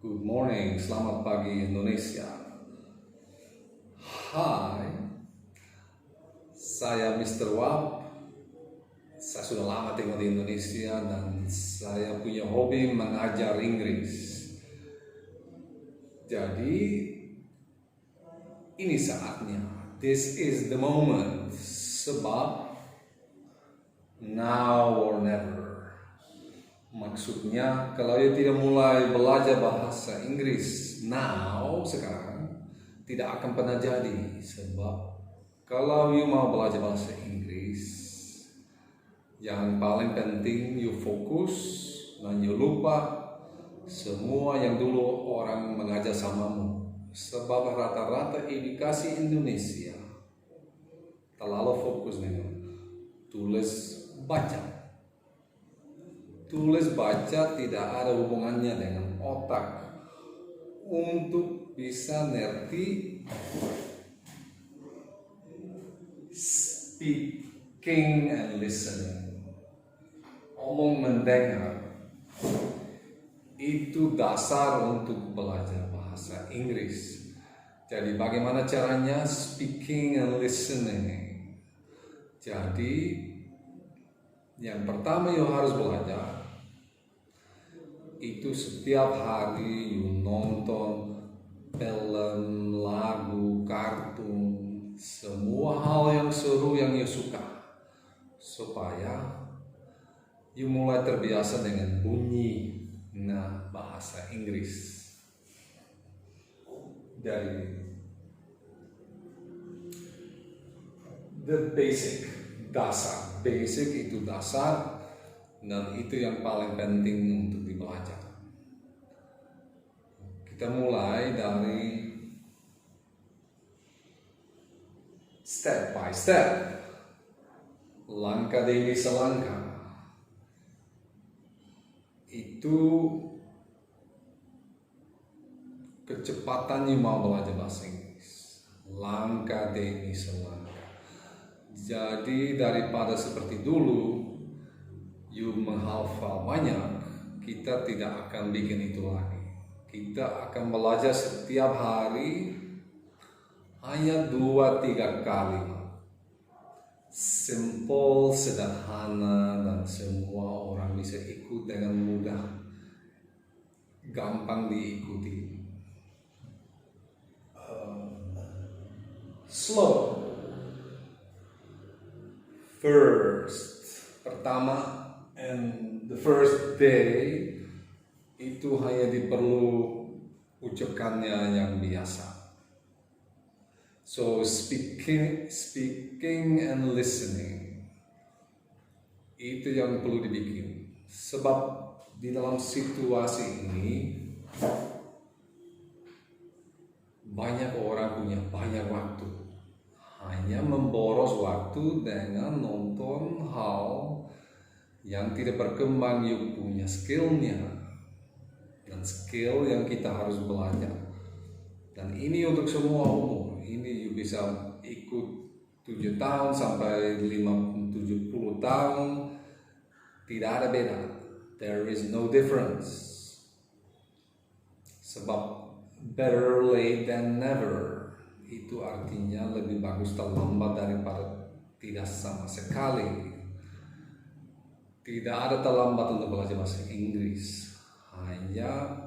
Good morning, selamat pagi Indonesia. Hai, saya Mr. Wap. Saya sudah lama tinggal di Indonesia dan saya punya hobi mengajar Inggris. Jadi, ini saatnya. This is the moment. Sebab now or never. Maksudnya, kalau ia tidak mulai belajar bahasa Inggris now, sekarang, tidak akan pernah jadi. Sebab, kalau you mau belajar bahasa Inggris, yang paling penting you fokus dan you lupa semua yang dulu orang mengajar samamu. Sebab rata-rata edukasi Indonesia terlalu fokus dengan tulis baca. Tulis baca tidak ada hubungannya dengan otak untuk bisa ngerti speaking and listening. Omong mendengar itu dasar untuk belajar bahasa Inggris. Jadi bagaimana caranya speaking and listening? Jadi yang pertama you harus belajar itu setiap hari you nonton film, lagu, kartun, semua hal yang seru yang you suka supaya you mulai terbiasa dengan bunyi bahasa Inggris. Dari the basic, dasar. Basic itu dasar dan itu yang paling penting untuk dibelajar. Kita mulai dari step by step, langkah demi selangkah. Itu kecepatan yang mau belajar bahasa Inggris, langkah demi selangkah. Jadi daripada seperti dulu you menghafal banyak, kita tidak akan bikin itu lagi. Kita akan belajar setiap hari hanya 2-3 kalimat. Simple, sederhana, dan semua orang bisa ikut dengan mudah. Gampang diikuti. Slow. First, pertama, and the first day itu hanya diperlu ucapkannya yang biasa. So speaking and listening itu yang perlu dibikin. Sebab di dalam situasi ini banyak orang punya banyak waktu, hanya memboros waktu dengan nonton hal yang tidak berkembang. You punya skillnya dan skill yang kita harus belajar, dan ini untuk semua umur. Ini you bisa ikut 7 tahun sampai 70 tahun, tidak ada beda. There is no difference. Sebab better late than never. Itu artinya lebih bagus terlambat daripada tidak sama sekali. Tidak ada terlambat untuk belajar bahasa Inggris. Hanya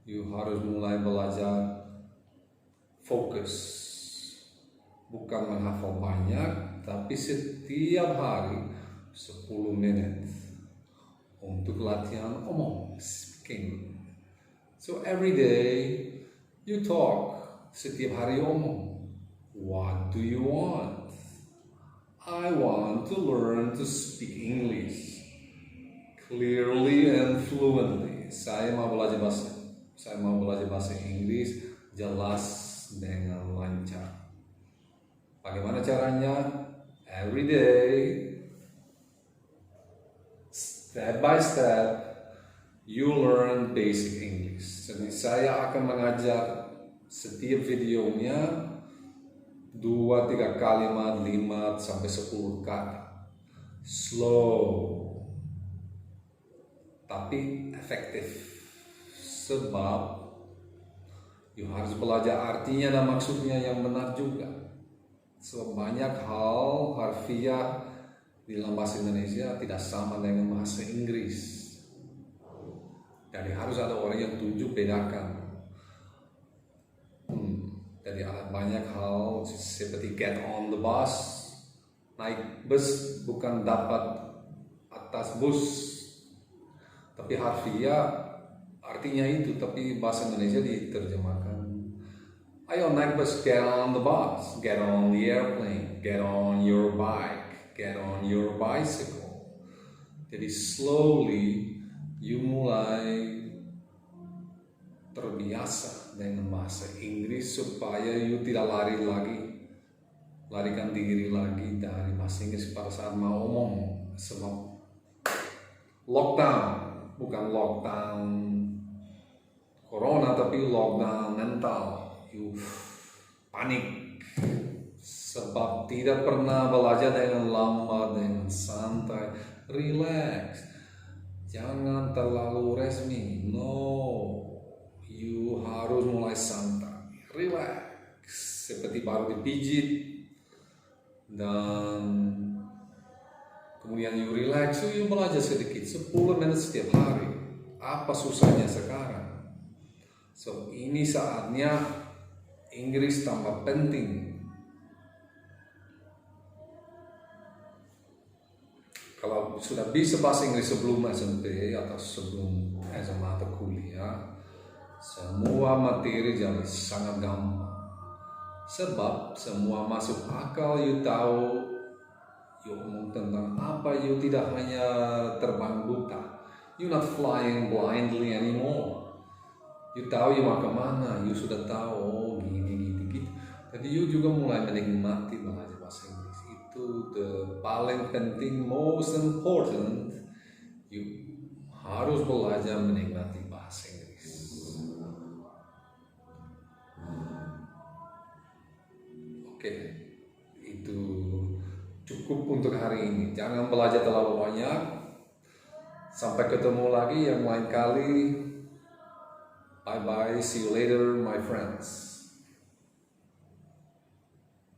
you harus mulai belajar fokus. Bukan menghafal banyak, tapi setiap hari 10 menit untuk latihan omong, speaking. So every day you talk. Setiap hari omong. What do you want? I want to learn to speak English clearly and fluently. Saya mau belajar bahasa Inggris jelas dengan lancar. Bagaimana caranya? Every day, step by step, you learn basic English. Jadi saya akan mengajar setiap videonya 2-3 kalimat, 5-10 kata. Slow tapi efektif. Sebab you harus belajar artinya dan maksudnya yang benar juga. Sebab banyak hal harfiah di dalam bahasa Indonesia tidak sama dengan bahasa Inggris. Jadi harus ada orang yang tunjuk bedakan. Jadi ada banyak hal seperti get on the bus, naik bus bukan dapat atas bus, tapi harfiah artinya itu, tapi bahasa Indonesia diterjemahkan. Ayo naik bus, get on the bus, get on the airplane, get on your bike, get on your bicycle. Jadi slowly you mulai terbiasa dengan bahasa Inggris supaya you tidak larikan diri lagi dari bahasa Inggris pada saat mau ngomong. Sebab lockdown, bukan lockdown corona, tapi lockdown mental. You panik sebab tidak pernah belajar dengan lambat, dengan santai, relax. Jangan terlalu resmi. No, you harus mulai santai, relax, seperti baru dipijit, dan kemudian you relax, you belajar sedikit, 10 menit setiap hari. Apa susahnya sekarang? So, ini saatnya Inggris tambah penting. Kalau sudah bisa bahasa Inggris sebelum SMP atau sebelum SMA atau kuliah, semua materi jadi sangat gampang. Sebab semua masuk akal, you tahu, you ngomong tentang apa, you tidak hanya terbang buta. You not flying blindly anymore. You tahu you mau kemana, you sudah tahu, oh gini. Jadi you juga mulai menikmati belajar bahasa Inggris. Itu the paling penting, most important. You harus belajar menikmati bahasa Inggris. Oke, itu cukup untuk hari ini. Jangan belajar terlalu banyak. Sampai ketemu lagi yang lain kali. Bye bye, see you later my friends.